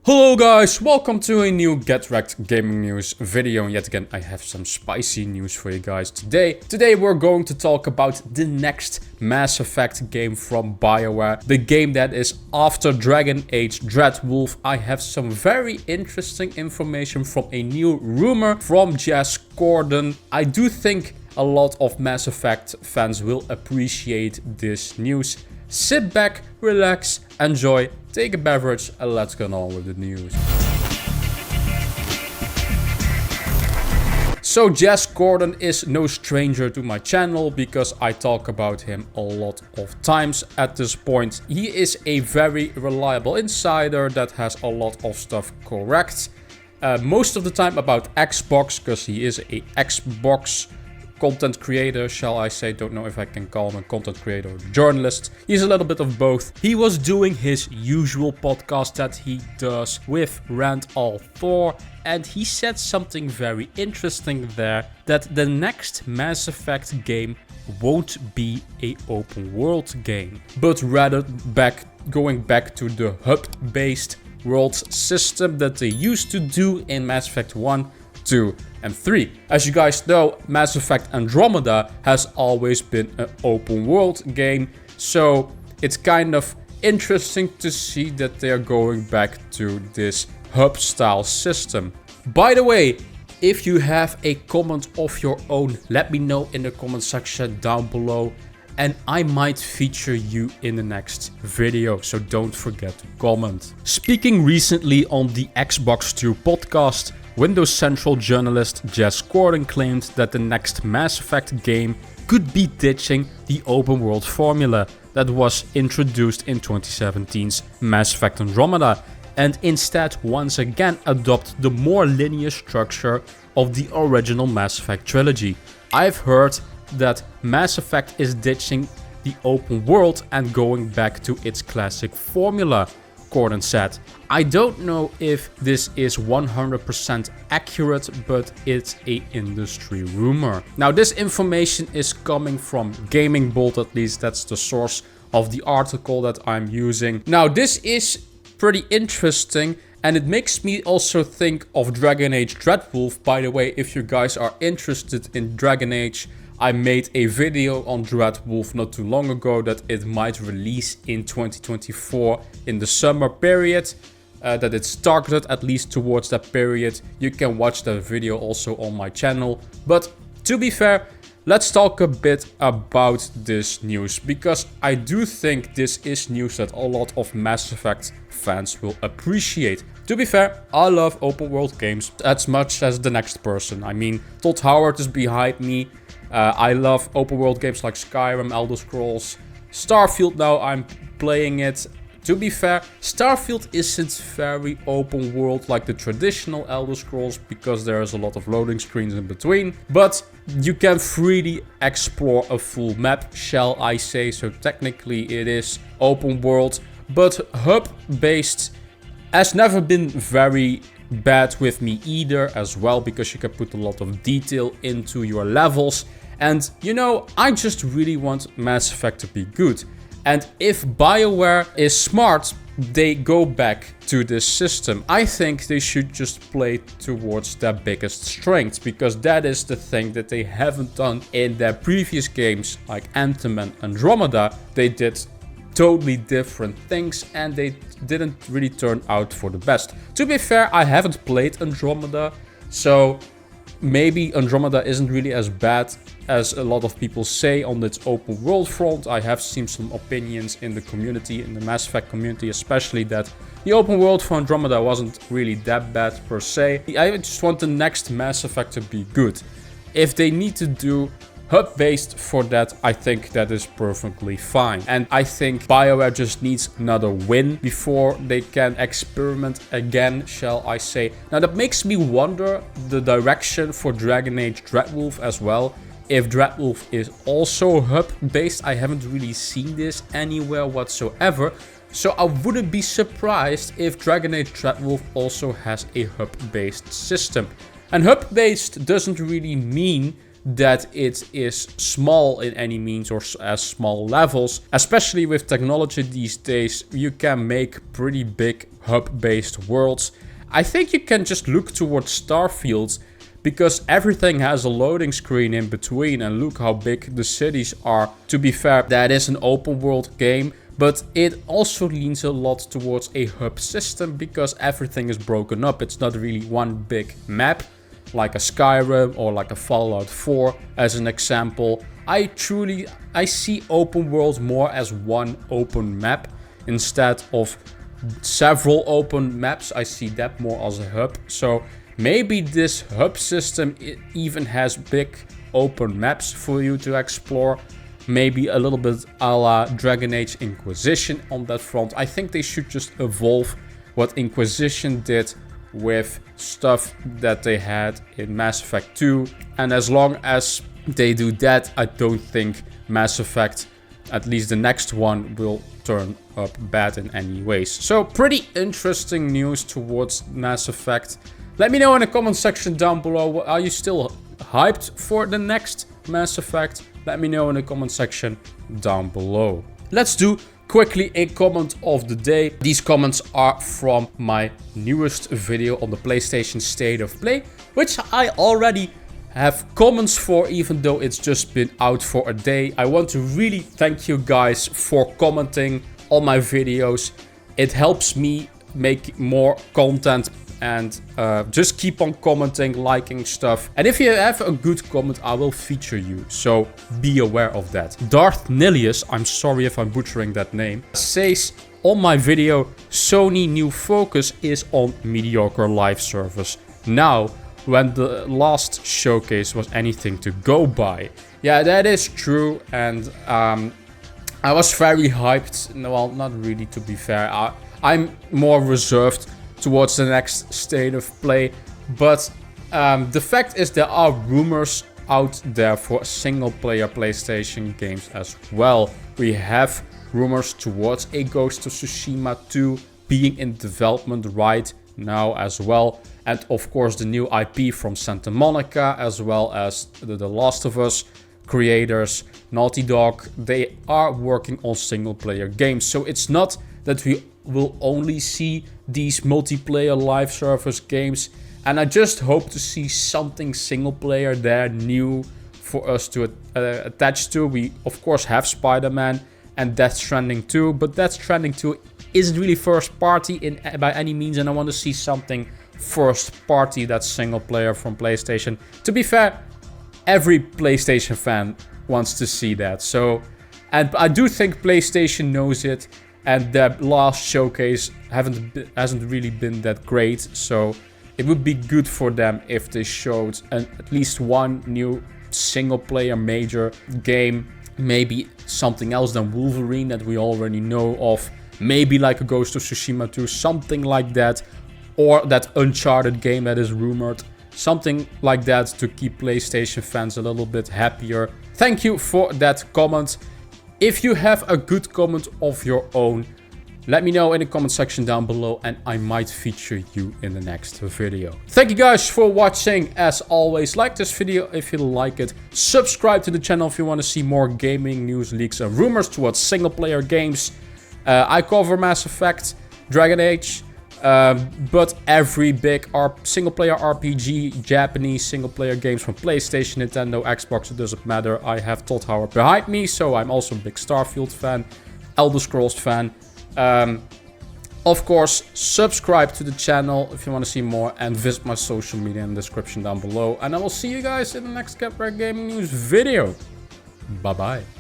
Hello guys, welcome to a new Get Rekt gaming news video, and yet again I have some spicy news for you guys today. Today we're going to talk about the next Mass Effect game from BioWare, the game that is after Dragon Age Dreadwolf. I have some very interesting information from a new rumor from Jez Cordan. I do think a lot of Mass Effect fans will appreciate this news. Sit back, relax, enjoy, take a beverage, and let's get on with the news. So Jez Cordan is no stranger to my channel because I talk about him a lot of times at this point. He is a very reliable insider that has a lot of stuff correct. Most of the time about Xbox, because he is a Xbox content creator, shall I say. Don't know if I can call him a content creator or journalist. He's a little bit of both. He was doing his usual podcast that he does with Randall Thor, and he said something very interesting there, that the next Mass Effect game won't be an open world game, but rather going back to the hub-based world system that they used to do in Mass Effect 1, 2 and 3. As you guys know, Mass Effect Andromeda has always been an open world game, so it's kind of interesting to see that they are going back to this hub style system. By the way, if you have a comment of your own, let me know in the comment section down below, and I might feature you in the next video, so don't forget to comment. Speaking recently on the Xbox 2 podcast, Windows Central journalist Jez Cordan claimed that the next Mass Effect game could be ditching the open world formula that was introduced in 2017's Mass Effect Andromeda, and instead once again adopt the more linear structure of the original Mass Effect trilogy. I've heard that Mass Effect is ditching the open world and going back to its classic formula, Cordan said. I don't know if this is 100% accurate, but it's an industry rumor. Now this information is coming from Gaming Bolt, at least that's the source of the article that I'm using. Now this is pretty interesting, and it makes me also think of Dragon Age Dreadwolf. By the way, if you guys are interested in Dragon Age, I made a video on Dreadwolf not too long ago that it might release in 2024 in the summer period, that it's targeted at least towards that period. You can watch that video also on my channel. But to be fair, let's talk a bit about this news, because I do think this is news that a lot of Mass Effect fans will appreciate. To be fair, I love open world games as much as the next person. I mean, Todd Howard is behind me. I love open world games like Skyrim, Elder Scrolls, Starfield. Now I'm playing it. To be fair, Starfield isn't very open world like the traditional Elder Scrolls, because there's a lot of loading screens in between, but you can freely explore a full map, shall I say. So technically it is open world, but hub based has never been very bad with me either as well, because you can put a lot of detail into your levels. And you know, I just really want Mass Effect to be good. And if BioWare is smart, they go back to this system. I think they should just play towards their biggest strength, because that is the thing that they haven't done in their previous games like Anthem and Andromeda. They did totally different things and they didn't really turn out for the best. To be fair, I haven't played Andromeda, so maybe Andromeda isn't really as bad as a lot of people say on its open world front. I have seen some opinions in the community, in the Mass Effect community especially, that the open world for Andromeda wasn't really that bad per se. I just want the next Mass Effect to be good. If they need to do hub-based for that, I think that is perfectly fine. And I think BioWare just needs another win before they can experiment again, shall I say. Now that makes me wonder the direction for Dragon Age Dreadwolf as well. If Dreadwolf is also hub-based, I haven't really seen this anywhere whatsoever. So I wouldn't be surprised if Dragon Age Dreadwolf also has a hub-based system. And hub-based doesn't really mean that it is small in any means or as small levels. Especially with technology these days, you can make pretty big hub-based worlds. I think you can just look towards Starfield, because everything has a loading screen in between, and look how big the cities are. To be fair, that is an open world game, but it also leans a lot towards a hub system because everything is broken up. It's not really one big map like a Skyrim or like a Fallout 4 as an example. I see open world more as one open map instead of several open maps. I see that more as a hub. So maybe this hub system even has big open maps for you to explore. Maybe a little bit a la Dragon Age Inquisition on that front. I think they should just evolve what Inquisition did with stuff that they had in Mass Effect 2. And as long as they do that, I don't think Mass Effect, at least the next one, will turn up bad in any ways. So pretty interesting news towards Mass Effect. Let me know in the comment section down below. Are you still hyped for the next Mass Effect? Let me know in the comment section down below. Let's do quickly a comment of the day. These comments are from my newest video on the PlayStation State of Play, which I already have comments for, even though it's just been out for a day. I want to really thank you guys for commenting on my videos. It helps me make more content, and just keep on commenting, liking stuff. And if you have a good comment, I will feature you, so be aware of that. Darth Nilius, I'm sorry if I'm butchering that name, says on my video, Sony new focus is on mediocre live service now, when the last showcase was anything to go by. Yeah, that is true, and I was very hyped. Well, not really, to be fair. I'm more reserved towards the next State of Play, but the fact is there are rumors out there for single player PlayStation games as well. We have rumors towards a Ghost of Tsushima 2 being in development right now as well, and of course the new IP from Santa Monica, as well as the Last of Us creators, Naughty Dog. They are working on single player games, so it's not that we will only see these multiplayer live service games, and I just hope to see something single player there new for us to attach to. We of course have Spider-Man and Death Stranding 2, but Death Stranding 2 isn't really first party by any means, and I want to see something first party that's single player from PlayStation. To be fair, every PlayStation fan wants to see that. So, and I do think PlayStation knows it, and their last showcase hasn't really been that great. So it would be good for them if they showed at least one new single player major game. Maybe something else than Wolverine that we already know of. Maybe like a Ghost of Tsushima 2, something like that. Or that Uncharted game that is rumored. Something like that to keep PlayStation fans a little bit happier. Thank you for that comment. If you have a good comment of your own, let me know in the comment section down below, and I might feature you in the next video. Thank you guys for watching. As always, like this video if you like it. Subscribe to the channel if you want to see more gaming news, leaks, and rumors towards single player games. I cover Mass Effect, Dragon Age, but every big single player RPG, Japanese single player games from PlayStation, Nintendo, Xbox, it doesn't matter. I have Todd Howard behind me, so I'm also a big Starfield fan, Elder Scrolls fan. Of course, subscribe to the channel if you want to see more, and visit my social media in the description down below. And I will see you guys in the next Get Rekt Gaming News video. Bye bye.